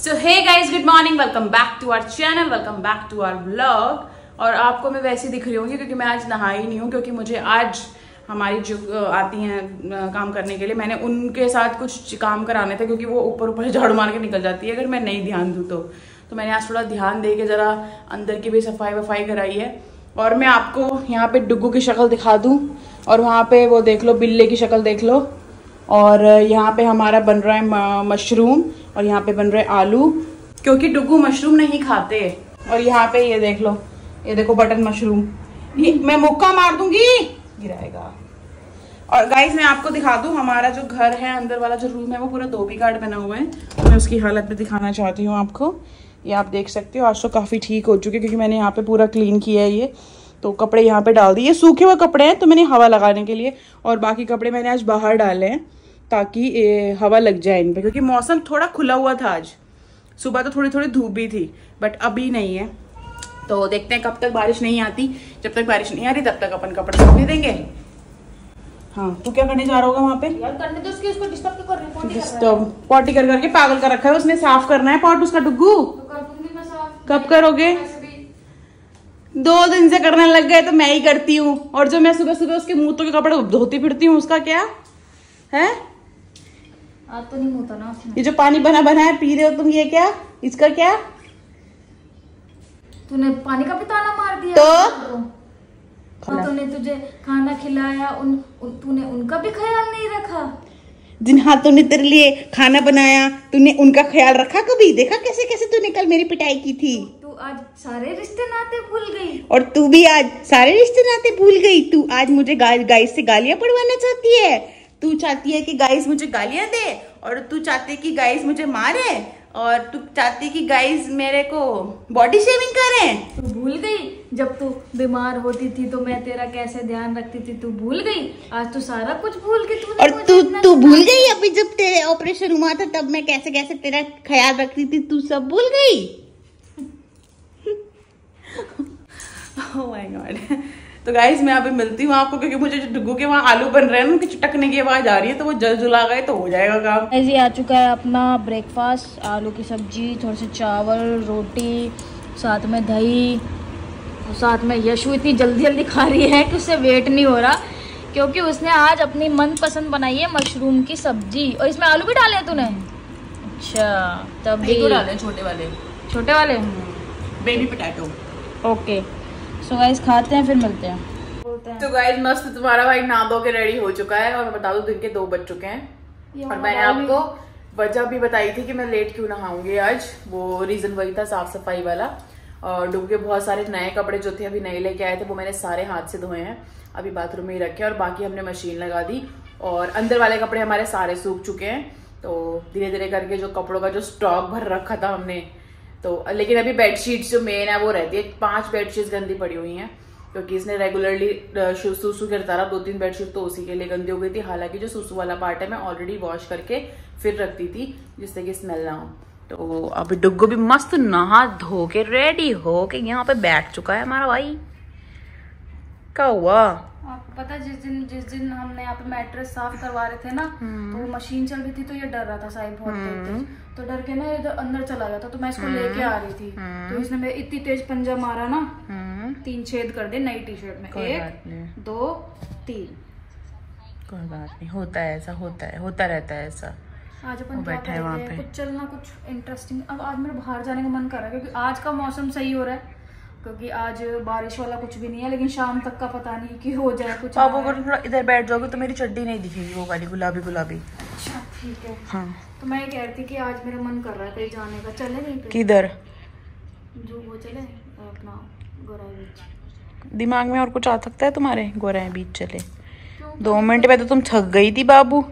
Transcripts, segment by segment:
So hey guys, good morning, welcome back to our channel, welcome back to our vlog. और आपको मैं वैसे दिख रही होंगी क्योंकि मैं आज नहाई नहीं हूँ, क्योंकि मुझे आज हमारी जो आती हैं काम करने के लिए, मैंने उनके साथ कुछ काम कराने थे, क्योंकि वो ऊपर ऊपर झाड़ू मार के निकल जाती है अगर मैं नहीं ध्यान दूँ तो मैंने आज थोड़ा ध्यान दे के ज़रा अंदर की भी सफाई वफाई कराई है। और मैं आपको यहाँ पे डुग्गू की शक्ल दिखा दूँ, और वहाँ पे वो देख लो, बिल्ले की शक्ल देख लो। और यहाँ पे हमारा बन रहा है मशरूम, और यहाँ पे बन रहे आलू, क्योंकि डुग्गू मशरूम नहीं खाते। और यहाँ पे ये देख लो, ये देखो बटन मशरूम, ये मैं मुक्का मार दूंगी, गिराएगा। और गाइस मैं आपको दिखा दूं, हमारा जो घर है, अंदर वाला जो रूम है, वो पूरा धोबी घाट बना हुआ है। तो मैं उसकी हालत भी दिखाना चाहती हूँ आपको। ये आप देख सकते हो, आज तो काफ़ी ठीक हो चुके, क्योंकि मैंने यहाँ पे पूरा क्लीन किया है। ये तो कपड़े यहाँ पे डाल दिए, ये सूखे हुए कपड़े हैं तो मैंने हवा लगाने के लिए, और बाकी कपड़े मैंने आज बाहर डाले हैं ताकि हवा लग जाए इन पे, क्योंकि मौसम थोड़ा खुला हुआ था आज। सुबह तो थोड़ी थोड़ी धूप भी थी, बट अभी नहीं है। तो देखते हैं कब तक बारिश नहीं आती। जब तक बारिश नहीं आ रही तब तक अपन कपड़े सूखने देंगे। हाँ, तो क्या करने जा रहा होगा वहाँ पे? यार करने तो उसकी, उसको डिस्टर्ब क्यों कर रहे हो? डिस्टर्ब पॉटी कर करके पागल कर रखा है उसने। साफ करना है पॉट उसका डुग्गू। तो कर दूंगी मैं साफ। कब करोगे? 2 दिन से करने लग गए तो मैं ही करती हूँ। और जो मैं सुबह सुबह उसके मुंह के कपड़े धोती फिरती हूँ, उसका क्या है? आज तो नहीं होता ना उसमें। ये जो पानी बना बना है पी रहे हो तुम, ये क्या, इसका क्या? तूने पानी का भी ताना मार दिया तो तूने तुझे खाना खिलाया, तूने उनका भी ख्याल नहीं रखा। जिन हाथों ने तेरे लिए खाना बनाया, तूने उनका ख्याल रखा कभी? देखा कैसे कैसे तूने कल मेरी पिटाई की थी। तू आज सारे रिश्ते नाते भूल गई। और तू भी आज सारे रिश्ते नाते भूल गई। तू आज मुझे गाइस से गालियां पड़वाना चाहती है। तू चाहती है कि गाइस मुझे गालियां दे, और तू चाहती है कि गाइस मुझे मारे, और तू चाहती है कि गाइस मेरे को बॉडी शेविंग करें। तू भूल गई जब तू बीमार होती थी तो मैं तेरा कैसे ध्यान रखती थी, तू भूल गई। आज तू सारा कुछ भूल के और तू भूल गई अभी जब तेरे ऑपरेशन हुआ था तब मैं कैसे कैसे तेरा ख्याल रखती थी, तू सब भूल गई। Oh my God. तो गाइस मैं अभी मिलती हूँ आपको, क्योंकि मुझे जो डुग्गू के वहाँ आलू बन रहे हैं उनकी चटकने की आवाज आ रही है, तो वो जल जुला गए तो हो जाएगा काम। ऐसे आ चुका है अपना ब्रेकफास्ट, आलू की सब्जी, थोड़े से चावल, रोटी, साथ में दही, और साथ में यशु इतनी जल्दी जल्दी खा रही है कि उससे वेट नहीं हो रहा, क्योंकि उसने आज अपनी मनपसंद बनाई है मशरूम की सब्जी। और इसमें आलू भी डाले हैं तूने? अच्छा, तब भी डाले छोटे वाले baby potato. Okay, so guys खाते हैं फिर मिलते हैं। तो गाइस मस्त तुम्हारा भाई नहा धो के रेडी हो चुका है, और मैं बता दूं दिन के 2 बज चुके हैं। और मैंने आपको वजह भी बताई थी कि मैं लेट क्यों नहाऊंगी आज। वो रीजन वही था, साफ सफाई वाला। और डुग्गू के बहुत सारे नए कपड़े जो थे अभी नए लेके आए थे, वो मैंने सारे हाथ से धोए हैं, अभी बाथरूम में ही रखे। और बाकी हमने मशीन लगा दी, और अंदर वाले कपड़े हमारे सारे सूख चुके हैं। तो धीरे धीरे करके जो कपड़ों का जो स्टॉक भर रखा था हमने, तो लेकिन अभी बेडशीट्स जो मेन है वो रहती है। 5 बेडशीट्स गंदी पड़ी हुई हैं, क्योंकि इसने रेगुलरली सुसु करता रहा। 2-3 बेडशीट तो उसी के लिए गंदी हो गई थी। हालांकि जो सुसु वाला पार्ट है मैं ऑलरेडी वॉश करके फिर रखती थी, जिससे कि स्मेल ना हो। तो अभी डुग्गू भी मस्त नहा धो के रेडी हो के यहाँ पे बैठ चुका है हमारा भाई। क्या हुआ? आपको पता है जिस दिन हमने यहाँ पे मैट्रेस साफ करवा रहे थे ना, तो वो मशीन चल रही थी, तो ये डर रहा था साहिब बहुत तेज, तो डर के ना इधर अंदर चला गया था। तो मैं इसको लेके आ रही थी, तो इसने मेरे इतनी तेज पंजा मारा ना, 3 छेद कर दे नई टी-शर्ट में। 1 2 3। कोई बात नहीं, होता है ऐसा, होता रहता है ऐसा। आज अपन बैठा है वहाँ पे, कुछ चलना, कुछ इंटरेस्टिंग। अब आज मेरे बाहर जाने का मन कर रहा है, क्योंकि आज का मौसम सही हो रहा है, क्योंकि आज बारिश वाला कुछ भी नहीं है, लेकिन शाम तक का पता नहीं कि हो जाए कुछ। आप अगर थोड़ा इधर बैठ जाओगे तो मेरी चड्डी नहीं दिखेगी, वो वाली गुलाबी गुलाबी। अच्छा ठीक है। हाँ, तो मैं कह रही थी कि आज मेरा मन कर रहा है कहीं जाने का, चले नहीं? किधर? जो वो चले अपना गोराई बीच। दिमाग में और कुछ आ सकता है तुम्हारे? गोराई बीच चले? 2 मिनट में तो तुम थक गई थी बाबू।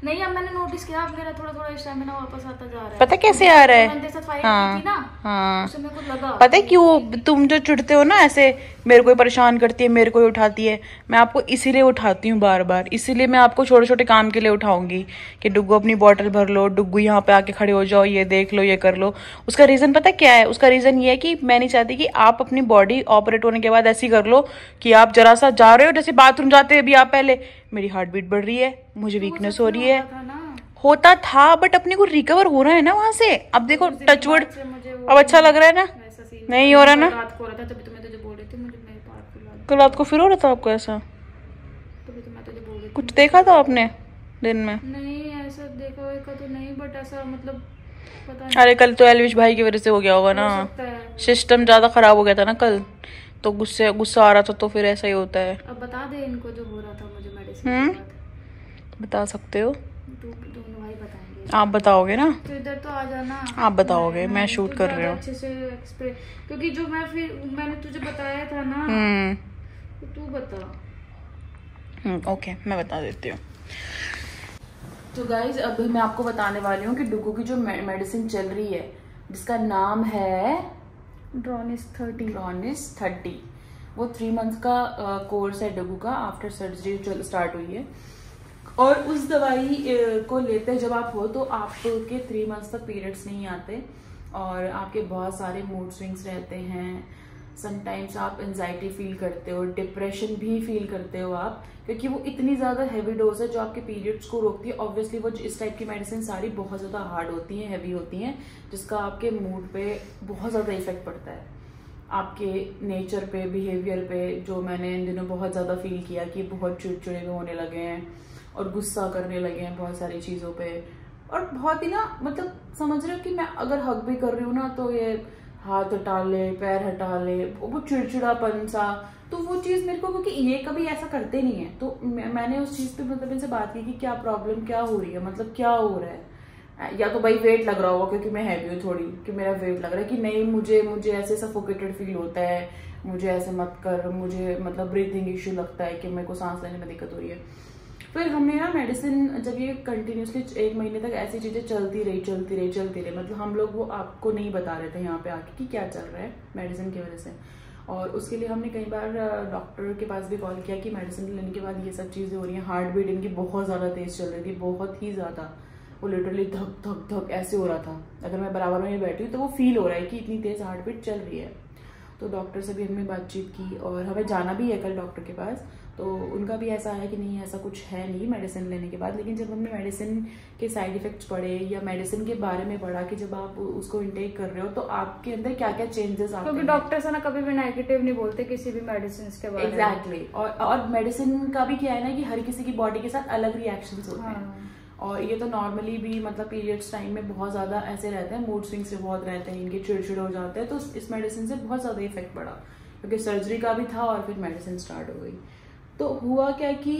नहीं, अब मैंने नोटिस किया, अब मेरा थोड़ा थोड़ा स्टैमिना वापस आता जा रहा है। पता कैसे आ रहा है? हाँ, हाँ, उसमें कुछ लगा। पता है क्यों? तुम जो चिढ़ते हो ना ऐसे, मेरे को परेशान करती है, मेरे को उठाती है, मैं आपको इसीलिए उठाती हूँ बार बार। इसीलिए मैं आपको छोटे छोटे काम के लिए उठाऊंगी कि डुग्गू अपनी बॉटल भर लो, डुग्गू यहाँ पे आके खड़े हो जाओ, ये देख लो, ये कर लो। उसका रीजन पता क्या है? उसका रीजन ये है कि मैं नहीं चाहती कि आप अपनी बॉडी ऑपरेट होने के बाद ऐसी कर लो कि आप जरा सा जा रहे हो, जैसे बाथरूम जाते हैं अभी आप, पहले मेरी हार्ट बीट बढ़ रही है, मुझे वीकनेस हो रही है, होता था, बट अपने को रिकवर हो रहा है ना वहां से। अब देखो टचवुड, अब अच्छा लग रहा है ना? नहीं हो रहा ना? रात को हो रहा था, तभी तो मैं तुझे बोल रही थी मुझे मेरे पास। कल रात को फिर हो रहा था आपको ऐसा? तभी तो मैं तुझे बोल रही थी। कुछ देखा था आपने दिन में? नहीं ऐसा देखा वेखा तो नहीं, बट ऐसा मतलब पता नहीं। अरे कल तो एलविश भाई की वजह से हो गया होगा ना, सिस्टम ज्यादा खराब हो गया था ना कल, तो गुस्सा आ रहा था, तो फिर ऐसा ही होता है। अब बता दे इनको जो हो रहा था मुझे मेडिसिन के बाद। बता सकते हो? दोनों भाई बताएंगे। आप बताओगे ना? तो इधर तो आ जाना। आप बताओगे, मैं शूट कर रही हूँ अच्छे से एक्सप्लेन, क्योंकि जो मैंने तुझे बताया था ना, तो तू बता। ओके, मैं बता देती हूँ। तो गाइज अभी मैं आपको बताने वाली हूँ कि डुगू की जो मेडिसिन चल रही है, जिसका नाम है ड्रॉनिस 30, वो 3 मंथ का कोर्स है डुगू का, आफ्टर सर्जरी स्टार्ट हुई है। और उस दवाई को लेते जब आप हो तो आपके 3 मंथ्स तक पीरियड्स नहीं आते, और आपके बहुत सारे मूड स्विंग्स रहते हैं। समटाइम्स आप एंजाइटी फील करते हो, डिप्रेशन भी फील करते हो आप, क्योंकि वो इतनी ज़्यादा हैवी डोज है जो आपके पीरियड्स को रोकती है। ऑब्वियसली वो इस टाइप की मेडिसिन सारी बहुत ज़्यादा हार्ड होती हैं, हैवी होती हैं, जिसका आपके मूड पे बहुत ज़्यादा इफेक्ट पड़ता है, आपके नेचर पे, बिहेवियर पे, जो मैंने इन दिनों बहुत ज़्यादा फील किया कि बहुत चिड़चिड़े होने लगे हैं और गुस्सा करने लगे हैं बहुत सारी चीज़ों पे। और बहुत ही ना, मतलब समझ रहे हो कि मैं अगर हक भी कर रही हूँ ना, तो ये हाथ हटा ले, पैर हटा ले, वो चिड़चिड़ापन सा, तो वो चीज़ मेरे को, क्योंकि ये कभी ऐसा करते नहीं है, तो मैंने उस चीज़ पे मतलब इनसे बात की कि क्या प्रॉब्लम क्या हो रही है, मतलब क्या हो रहा है। या तो भाई वेट लग रहा होगा, क्योंकि मैं हैवी हूँ थोड़ी, कि मेरा वेट लग रहा है, कि नहीं मुझे ऐसे सफोकेटेड फील होता है, मुझे ऐसे मत कर, मुझे मतलब ब्रीथिंग इश्यू लगता है, कि मेरे को सांस लेने में दिक्कत हो रही है। फिर हमने ना मेडिसिन, जब ये कंटिन्यूसली 1 महीने तक ऐसी चीजें चलती रही, मतलब हम लोग वो आपको नहीं बता रहे थे यहाँ पे आके कि क्या चल रहा है मेडिसिन की वजह से। और उसके लिए हमने कई बार डॉक्टर के पास भी कॉल किया कि मेडिसिन लेने के बाद ये सब चीज़ें हो रही हैं। हार्ट बीट इनकी बहुत ज़्यादा तेज चल रही थी, बहुत ही ज़्यादा, वो लिटरली धक धक धक ऐसे हो रहा था। अगर मैं बराबर में बैठी हूँ तो वो फील हो रहा है कि इतनी तेज हार्ट बीट चल रही है। तो डॉक्टर से भी हमने बातचीत की, और हमें जाना भी है कल डॉक्टर के पास, तो उनका भी ऐसा है कि नहीं ऐसा कुछ है नहीं मेडिसिन लेने के बाद। लेकिन जब हमने मेडिसिन के साइड इफेक्ट्स पढ़े, या मेडिसिन के बारे में पढ़ा कि जब आप उसको इंटेक कर रहे हो तो आपके अंदर क्या क्या चेंजेस आते हैं, क्योंकि डॉक्टर से ना कभी भी नेगेटिव नहीं बोलते किसी भी मेडिसिन के बारे में। एग्जैक्टली। और मेडिसिन का भी क्या है ना कि हर किसी की बॉडी के साथ अलग रिएक्शंस होते हैं। और ये तो नॉर्मली भी मतलब पीरियड्स टाइम में बहुत ज्यादा ऐसे रहते हैं, मूड स्विंग्स से बहुत रहते हैं, इनके चिड़चिड़ हो जाते हैं। तो इस मेडिसिन से बहुत ज्यादा इफेक्ट पड़ा, क्योंकि सर्जरी का भी था और फिर मेडिसिन स्टार्ट हो गई। तो हुआ क्या कि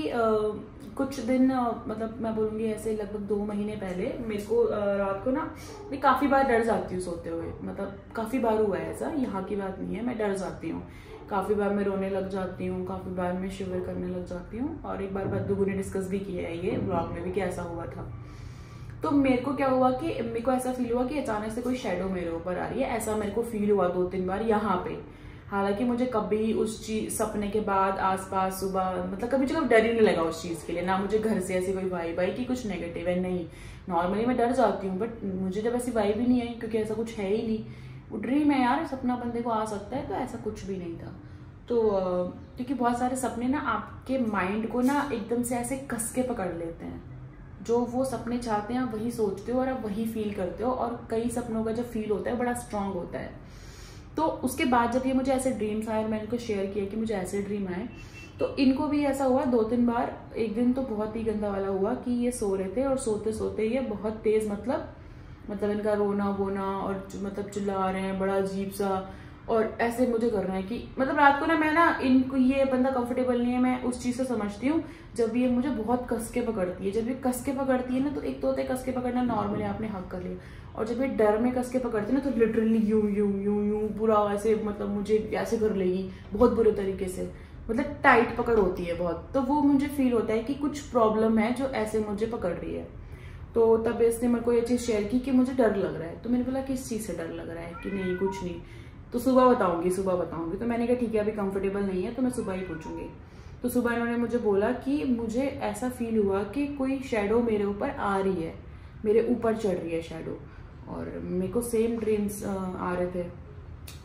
कुछ दिन मतलब मैं बोलूँगी ऐसे लगभग 2 महीने पहले मेरे को रात को ना, मैं काफ़ी बार डर जाती हूँ सोते हुए, मतलब काफ़ी बार हुआ है ऐसा, यहाँ की बात नहीं है, मैं डर जाती हूँ काफ़ी बार, मैं रोने लग जाती हूँ, काफ़ी बार मैं शिवर करने लग जाती हूँ। और एक बार बद्दू ने डिस्कस भी किया है ये ब्लॉग में भी कि ऐसा हुआ था। तो मेरे को क्या हुआ कि मेरे को ऐसा फील हुआ कि अचानक से कोई शेडो मेरे ऊपर आ रही है, ऐसा मेरे को फील हुआ 2-3 बार यहाँ पे। हालांकि मुझे कभी उस चीज सपने के बाद आसपास सुबह मतलब कभी डर ही नहीं लगा उस चीज के लिए, ना मुझे घर से ऐसी कोई वाइब आई कि कुछ नेगेटिव है, नहीं। नॉर्मली मैं डर जाती हूँ, बट मुझे जब ऐसी वाइब ही नहीं आई, क्योंकि ऐसा कुछ है ही नहीं। वो ड्रीम है यार, सपना बंदे को आ सकता है, तो ऐसा कुछ भी नहीं था। तो क्योंकि बहुत सारे सपने ना आपके माइंड को ना एकदम से ऐसे कस के पकड़ लेते हैं, जो वो सपने चाहते हैं आप वही सोचते हो और आप वही फील करते हो। और कई सपनों का जो फील होता है बड़ा स्ट्रांग होता है। तो उसके बाद जब ये मुझे ऐसे ड्रीम्स आए, मैंने इनको शेयर किया कि मुझे ऐसे ड्रीम आए, तो इनको भी ऐसा हुआ 2-3 बार। एक दिन तो बहुत ही गंदा वाला हुआ कि ये सो रहे थे और सोते सोते ये बहुत तेज मतलब इनका रोना वोना और मतलब चिल्ला रहे हैं बड़ा अजीब सा, और ऐसे मुझे कर रहे हैं कि मतलब रात को ना मैं ना इनको, ये बंदा कंफर्टेबल नहीं है, मैं उस चीज से समझती हूँ जब ये मुझे बहुत कस के पकड़ती है। जब ये कस के पकड़ती है ना, तो एक तो होता है कस के पकड़ना, नॉर्मली आपने हक कर लिया, और जब ये डर में कस के पकड़ती है ना, तो लिटरली यूं यूं यूं यूं पूरा ऐसे मतलब मुझे ऐसे कर लेगी बहुत बुरे तरीके से, मतलब टाइट पकड़ होती है बहुत। तो वो मुझे फील होता है कि कुछ प्रॉब्लम है जो ऐसे मुझे पकड़ रही है। तो तब इसने मेरे को ये चीज शेयर की कि मुझे डर लग रहा है। तो मैंने बोला किस चीज से डर लग रहा है, कि नहीं कुछ नहीं, तो सुबह बताऊंगी। तो मैंने कहा ठीक है अभी कंफर्टेबल नहीं है तो मैं सुबह ही पूछूंगी। तो सुबह इन्होंने मुझे बोला कि मुझे ऐसा फील हुआ कि कोई शेडो मेरे ऊपर आ रही है, मेरे ऊपर चढ़ रही है शेडो। और मेरे को सेम ड्रीम्स आ रहे थे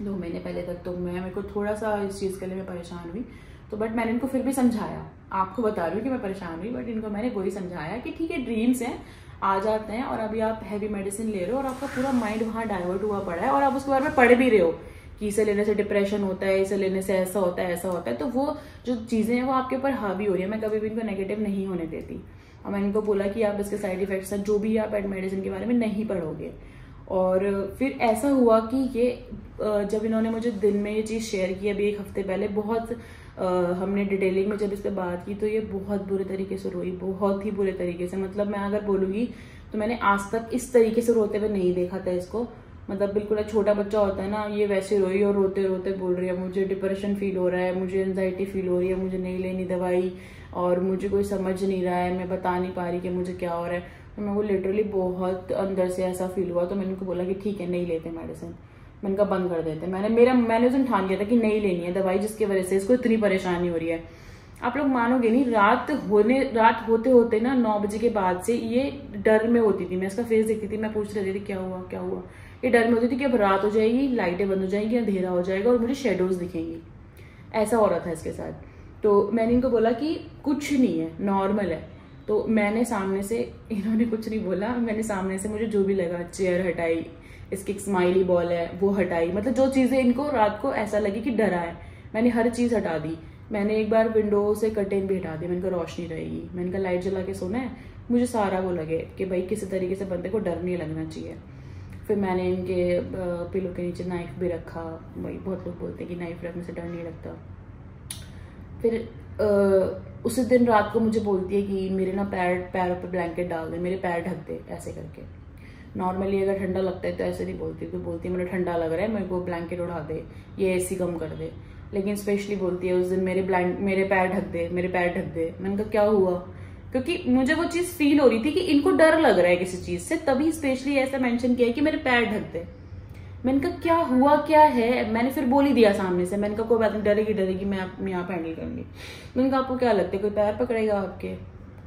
2 महीने पहले तक। तो मेरे को थोड़ा सा इस चीज़ के लिए मैं परेशान हुई, तो बट मैंने इनको फिर भी समझाया, आपको बता रही हूँ कि मैं परेशान हुई, बट इनको मैंने वही समझाया कि ठीक है ड्रीम्स हैं, आ जाते हैं और अभी आप हैवी मेडिसिन ले रहे हो और आपका पूरा माइंड वहां डाइवर्ट हुआ पड़ा है और आप उसके बारे में पढ़ भी रहे हो कि इसे लेने से डिप्रेशन होता है, इसे लेने से ऐसा होता है, ऐसा होता है। तो वो जो चीजें हैं वो आपके ऊपर हावी हो रही है। मैं कभी भी इनको नेगेटिव नहीं होने देती और मैंने इनको बोला कि आप इसके साइड इफेक्ट्स हैं जो भी आप मेडिसिन के बारे में नहीं पढ़ोगे। और फिर ऐसा हुआ कि ये जब इन्होंने मुझे दिन में ये चीज़ शेयर की अभी 1 हफ्ते पहले, बहुत हमने डिटेलिंग में जब इस पर बात की तो ये बहुत बुरे तरीके से रोई, बहुत ही बुरे तरीके से। मतलब मैं अगर बोलूँगी तो मैंने आज तक इस तरीके से रोते हुए नहीं देखा था इसको। मतलब बिल्कुल एक छोटा बच्चा होता है ना, ये वैसे रोई और रोते रोते बोल रही है मुझे डिप्रेशन फील हो रहा है, मुझे एंजाइटी फील हो रही है, मुझे नहीं लेनी दवाई और मुझे कोई समझ नहीं रहा है, मैं बता नहीं पा रही कि मुझे क्या हो रहा है। तो मेरे को लिटरली बहुत अंदर से ऐसा फील हुआ। तो मैंने उनको बोला कि ठीक है नहीं लेते मेडिसिन, मैंने कहा बंद कर देते। मैंने उस दिन ठान लिया था कि नहीं लेनी है दवाई जिसकी वजह से इसको इतनी परेशानी हो रही है। आप लोग मानोगे नहीं, रात होते होते ना 9 बजे के बाद से ये डर में होती थी। मैं इसका फेस देखती थी, मैं पूछ रही थी क्या हुआ क्या हुआ। ये डर में होती थी कि अब रात हो जाएगी, लाइटें बंद हो जाएंगी, अंधेरा हो जाएगा और मुझे शेडोज दिखेंगी। ऐसा हो रहा था इसके साथ। तो मैंने इनको बोला कि कुछ नहीं है, नॉर्मल है। तो मैंने सामने से, इन्होंने कुछ नहीं बोला, मैंने सामने से मुझे जो भी लगा, चेयर हटाई, इसकी एक स्माइली बॉल है वो हटाई, मतलब जो चीजें इनको रात को ऐसा लगी कि डरा है, मैंने हर चीज हटा दी। मैंने एक बार विंडो से कर्टेन भी हटा दी, मैंने कहा रोशनी रहेगी, मैंने कहा लाइट जला के सोना है। मुझे सारा वो लगे कि भाई किसी तरीके से बंदे को डर नहीं लगना चाहिए। फिर मैंने इनके पिलो के नीचे नाइफ भी रखा। भाई बहुत लोग बोलते हैं कि नाइफ रखने से डर नहीं लगता। फिर उसी दिन रात को मुझे बोलती है कि मेरे ना पैरों पे ब्लैंकेट डाल दे, मेरे पैर ढक दे, ऐसे करके। नॉर्मली अगर ठंडा लगता है तो ऐसे नहीं बोलती, तो बोलती है मुझे ठंडा लग रहा है, मेरे को ब्लैंकेट उड़ा दे, ये एसी कम कर दे। लेकिन स्पेशली बोलती है उस दिन मेरे पैर ढक दे, मेरे पैर ढक दे। मैंने कहा क्या हुआ, क्योंकि मुझे वो चीज फील हो रही थी कि इनको डर लग रहा है किसी चीज से, तभी स्पेशली ऐसा मेंशन किया कि मेरे पैर ढक दे। मैंने कहा क्या हुआ क्या है, मैंने फिर बोल ही दिया सामने से। मैंने कहा कोई बात नहीं, डरेगी मैं यहाँ पे हैंडल करूंगी। मैंने कहा आपको क्या लगता है कोई पैर पकड़ेगा आपके?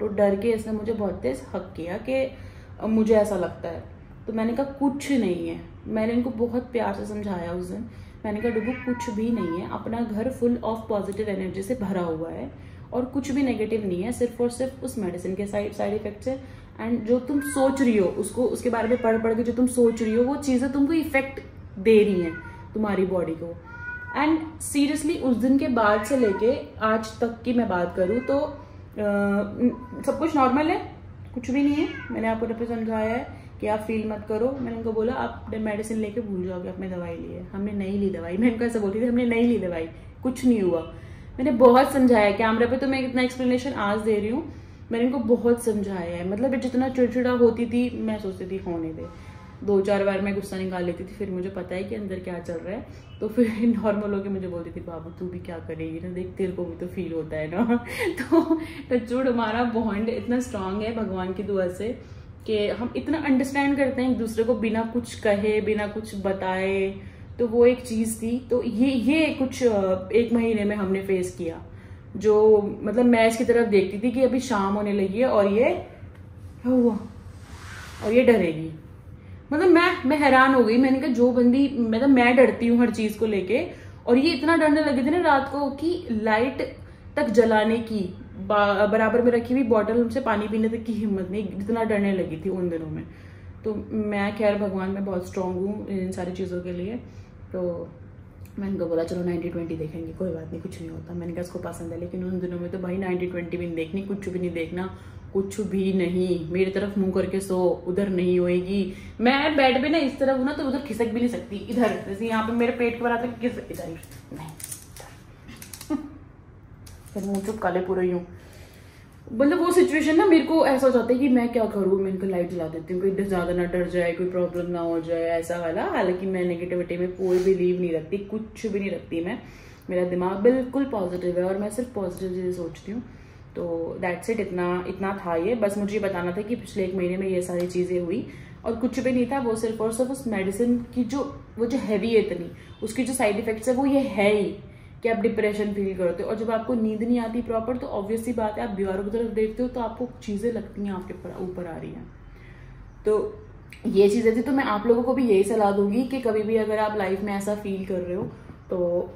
तो डर के इसने मुझे बहुत तेज हक किया कि मुझे ऐसा लगता है। तो मैंने कहा कुछ नहीं है। मैंने इनको बहुत प्यार से समझाया उस दिन। मैंने कहा डुगू कुछ भी नहीं है, अपना घर फुल ऑफ पॉजिटिव एनर्जी से भरा हुआ है और कुछ भी नेगेटिव नहीं है, सिर्फ और सिर्फ उस मेडिसिन के साइड इफेक्ट्स है। एंड जो तुम सोच रही हो उसके बारे में पढ़ के जो तुम सोच रही हो वो चीजें तुमको इफेक्ट दे रही हैं तुम्हारी बॉडी को। एंड सीरियसली उस दिन के बाद से लेके आज तक की मैं बात करूँ तो सब कुछ नॉर्मल है, कुछ भी नहीं है। मैंने आपको डॉक्टर समझाया है कि आप फील मत करो। मैंने उनको बोला आप मेडिसिन लेके भूल जाओगे अपने दवाई लिए। हमने नहीं ली दवाई। मैं इनको ऐसा बोलती थी, हमने नहीं ली दवाई, कुछ नहीं हुआ। मैंने बहुत समझाया कैमरा पे, तो मैं इतना एक्सप्लेनेशन आज दे रही हूँ। मैंने इनको बहुत समझाया है। मतलब जितना चिड़चिड़ा होती थी मैं सोचती थी होने दे, 2-4 बार मैं गुस्सा निकाल लेती थी, फिर मुझे पता है कि अंदर क्या चल रहा है। तो फिर नॉर्मल होकर मुझे बोलती थी बाबू तू भी क्या करेगी ना, देख तेरे को भी तो फील होता है ना। तो टचवुड हमारा बॉन्ड इतना स्ट्रांग है भगवान की दुआ से कि हम इतना अंडरस्टैंड करते हैं एक दूसरे को बिना कुछ कहे, बिना कुछ बताए। तो वो एक चीज थी। तो ये कुछ 1 महीने में हमने फेस किया, जो मतलब मैं इसकी तरफ देखती थी कि अभी शाम होने लगी है और ये हुआ और ये डरेगी। मतलब मैं हैरान हो गई। मैंने कहा जो बंदी, मतलब मैं डरती हूँ हर चीज को लेके, और ये इतना डरने लगे थे ना रात को कि लाइट तक जलाने की बराबर में रखी हुई बॉटल से पानी पीने तक की हिम्मत नहीं, इतना डरने लगी थी उन दिनों में। तो मैं खैर भगवान में बहुत स्ट्रांग हूँ इन सारी चीज़ों के लिए। तो मैंने उनको बोला चलो 90-20 देखेंगे, कोई बात नहीं, कुछ नहीं होता। मैंने कहा इसको पसंद है। लेकिन उन दिनों में तो भाई 90-20 भी नहीं देखनी, कुछ भी नहीं देखना, कुछ भी नहीं। मेरी तरफ मुंह करके सो, उधर नहीं होएगी। मैं बेड पे ना इस तरफ हूं ना तो उधर खिसक भी नहीं सकती, इधर जैसे यहाँ पे मेरे पेट के बराबर इधर नहीं, फिर मुंह चुप काले पूरे यूं। मतलब वो सिचुएशन ना मेरे को ऐसा हो जाता है कि मैं क्या करूँ। मैं इनको लाइट जला देती हूँ, कोई ज्यादा ना डर जाए, कोई प्रॉब्लम ना हो जाए, ऐसा वाला। हालांकि मैं नेगेटिविटी में कोई बिलीव नहीं रखती, कुछ भी नहीं रखती मैं। मेरा दिमाग बिल्कुल पॉजिटिव है और मैं सिर्फ पॉजिटिव चीजें सोचती हूँ। तो दैट्स इट, इतना था ये। बस मुझे बताना था कि पिछले 1 महीने में ये सारी चीजें हुई और कुछ भी नहीं था। वो सिर्फ और सिर्फ उस मेडिसिन की वो जो हैवी है इतनी, उसकी जो साइड इफेक्ट्स है वो ये है ही कि आप डिप्रेशन फील करते हो। और जब आपको नींद नहीं आती प्रॉपर तो ऑब्वियस सी बात है आप दीवारों की तरफ देखते हो तो आपको चीजें लगती हैं आपके ऊपर आ रही हैं। तो ये चीजें थी। तो मैं आप लोगों को भी यही सलाह दूंगी कि कभी भी अगर आप लाइफ में ऐसा फील कर रहे हो तो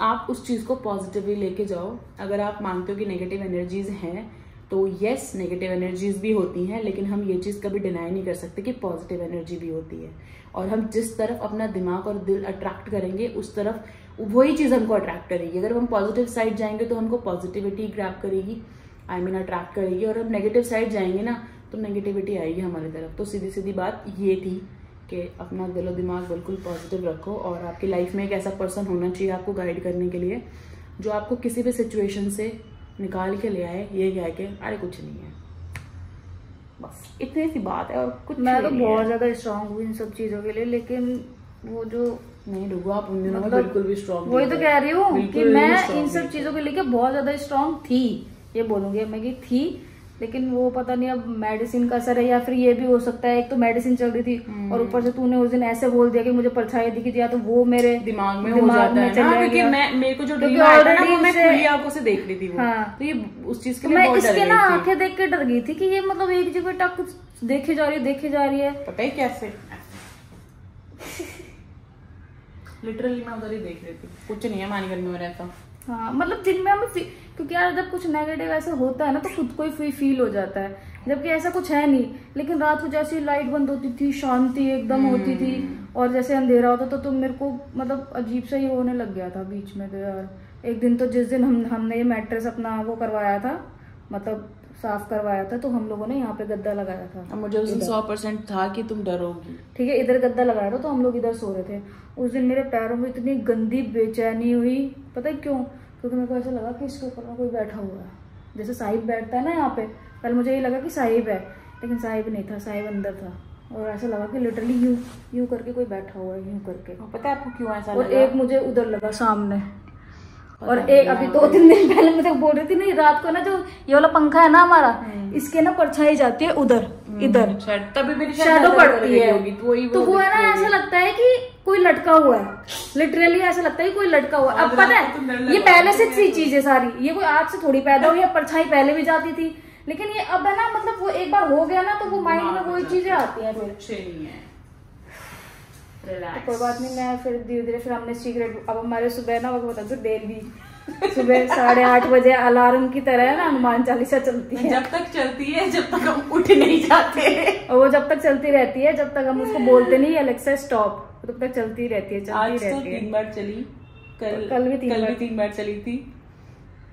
आप उस चीज को पॉजिटिवली लेके जाओ। अगर आप मानते हो कि नेगेटिव एनर्जीज हैं तो यस, नेगेटिव एनर्जीज भी होती हैं, लेकिन हम ये चीज़ कभी डिनाई नहीं कर सकते कि पॉजिटिव एनर्जी भी होती है। और हम जिस तरफ अपना दिमाग और दिल अट्रैक्ट करेंगे उस तरफ वही चीज़ हमको अट्रैक्ट करेगी। अगर हम पॉजिटिव साइड जाएंगे तो हमको पॉजिटिविटी ग्रैब करेगी, अट्रैक्ट करेगी, और हम नेगेटिव साइड जाएंगे ना तो नेगेटिविटी आएगी हमारी तरफ। तो सीधी सीधी बात ये थी कि अपना दिलो दिमाग बिल्कुल पॉजिटिव रखो, और आपकी लाइफ में एक ऐसा पर्सन होना चाहिए आपको गाइड करने के लिए जो आपको किसी भी सिचुएशन से निकाल के ले आए, ये कह के अरे कुछ नहीं है, बस इतनी सी बात है और कुछ। मैं तो बहुत ज्यादा स्ट्रांग हूँ इन सब चीजों के लिए, लेकिन वो जो नहीं डूबो आप उन दिनों में बिल्कुल भी स्ट्रांग, वही तो कह रही हूँ कि मैं इन सब चीजों को लेके बहुत ज्यादा स्ट्रांग थी, ये बोलूंगी मैं कि थी, लेकिन वो पता नहीं अब मेडिसिन का असर है या फिर ये भी हो सकता है। एक तो मेडिसिन चल रही थी और ऊपर से तूने उस दिन ऐसे बोल दिया कि मुझे परछाई दिखी थी, या तो वो मेरे दिमाग में हो जाता है ना, क्योंकि मेरे को जो ड्रीम आया था ना वो मैं खुली आंखों से देख रही थी वो। हाँ, तो ये उस चीज के लिए मैं इसके ना आंखें देख के डर गई थी कि ये मतलब एक जगह टक कुछ देखे जा रही है। पता है कैसे लिटरली मैं उधर ही देख रही थी, कुछ नहीं है मानी घर में रहता। हाँ, मतलब दिन में हमें क्योंकि यार जब कुछ नेगेटिव ऐसा होता है ना तो खुद को ही फील हो जाता है, जबकि ऐसा कुछ है नहीं। लेकिन रात को जैसे लाइट बंद होती थी, शांति एकदम होती थी, और जैसे अंधेरा होता तो मेरे को मतलब अजीब सा ही होने लग गया था बीच में। तो यार एक दिन तो जिस दिन हमने ये मैट्रेस अपना वो करवाया था, मतलब साफ करवाया था, तो हम लोगों ने यहाँ पे गद्दा लगाया था। मुझे उस दिन 100% था कि तुम डरोगी, ठीक है, इधर गद्दा लगाया था तो हम लोग इधर सो रहे थे। उस दिन मेरे पैरों में इतनी गंदी बेचैनी हुई, पता है क्यों? क्योंकि मेरे को ऐसा लगा कि इसके ऊपर में कोई बैठा हुआ है, जैसे साहिब बैठता है ना यहाँ पे। कल मुझे ये लगा कि साहिब है, लेकिन साहिब नहीं था, साहिब अंदर था, और ऐसा लगा कि लिटरली यूं करके कोई बैठा हुआ है, यूं करके। पता है आपको क्यों ऐसा लगा? और एक मुझे उधर लगा सामने, और एक अभी 2-3 दिन पहले मैं बोल रही थी नहीं, रात को ना जो ये वाला पंखा है ना हमारा, इसके ना परछाई जाती है उधर, इधर तभी मेरी शैडो पड़ती है, तो वो है ना ऐसा लगता है कि कोई लटका हुआ है, लिटरली ऐसा लगता है कि कोई लटका हुआ है। अब पता है ये पहले से थी चीजें सारी, ये कोई आज से थोड़ी पैदा हुई है, परछाई पहले भी जाती थी, लेकिन ये अब है ना, मतलब वो एक बार हो गया ना तो वो माइंड में वही चीजें आती हैं फिर। तो कोई बात नहीं, मैं फिर धीरे धीरे फिर हमने सीक्रेट, अब हमारे सुबह ना वो बता दो डेली सुबह 8:30 बजे अलार्म की तरह है ना हनुमान चालीसा चलती है, जब तक चलती है जब तक हम उठ नहीं जाते, और वो जब तक चलती रहती है जब तक हम उसको बोलते नहीं अलेक्सा स्टॉप, तब तक चलती रहती है। आज तो 3 बार चली, कल भी 3 बार चली थी,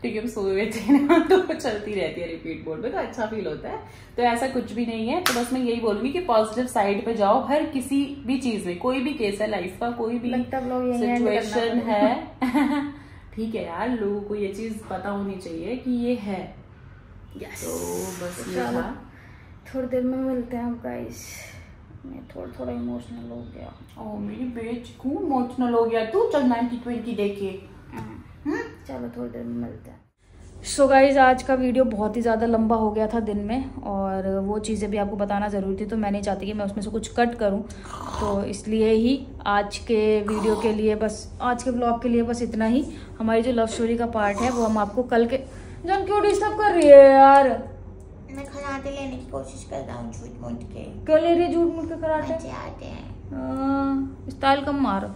क्योंकि हम सोए हुए थे ना, तो चलती रहती है रिपीट मोड में, तो अच्छा फील होता है। तो ऐसा कुछ भी नहीं है, तो बस मैं यही बोलूंगी कि पॉजिटिव साइड पे जाओ हर किसी भी चीज में, कोई भी केस है लाइफ का, कोई भी सिचुएशन है ठीक है यार, लोगों को ये चीज पता होनी चाहिए कि ये है। यस, तो बस ये था। थोड़ी देर में मिलते हैं गाइस, मैं थोड़ा इमोशनल हो गया। ओ मेरी बेच क्यों इमोशनल हो गया तू? चल 90-20 देखे। चलो थोड़ी देर में मिलते हैं। सो गाइज आज का वीडियो बहुत ही ज़्यादा लंबा हो गया था दिन में, और वो चीज़ें भी आपको बताना ज़रूरी थी, तो मैं नहीं चाहती कि मैं उसमें से कुछ कट करूं, तो इसलिए ही आज के वीडियो के लिए बस, आज के ब्लॉग के लिए बस इतना ही। हमारी जो लव स्टोरी का पार्ट है वो हम आपको कल के। जान क्यों डिस्टर्ब कर रही है यार? मैं कराटे लेने की कोशिश कर रहा हूँ झूठ मूठ के। क्यों ले रही है झूठ मूठ के कराटे? आते हैं स्टाइल कम मारो।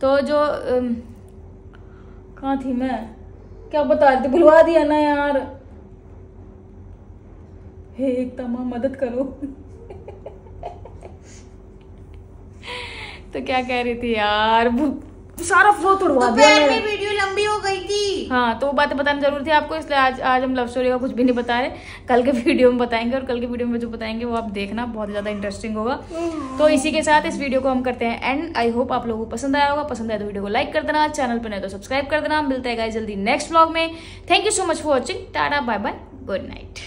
तो जो कहाँ थी मैं, क्या बता रही थी, भुलवा दिया ना यार। हे एक तमाम मदद करो तो क्या कह रही थी यार, सारा फ्लो तोड़वा दिया। वीडियो लंबी हो गई थी। हाँ, तो वो बातें बतानी जरूरी थी आपको, इसलिए आज हम लव स्टोरी का कुछ भी नहीं बता रहे, कल के वीडियो में बताएंगे, और कल के वीडियो में जो बताएंगे वो आप देखना, बहुत ज्यादा इंटरेस्टिंग होगा। तो इसी के साथ इस वीडियो को हम करते हैं एंड। आई होप आप लोगों को पसंद आया होगा, पसंद आया तो वीडियो को लाइक कर देना, चैनल पर नहीं तो सब्सक्राइब कर देना। मिलता है गाइस जल्दी नेक्स्ट व्लॉग में। Thank you so much for watching, tata bye bye, good night.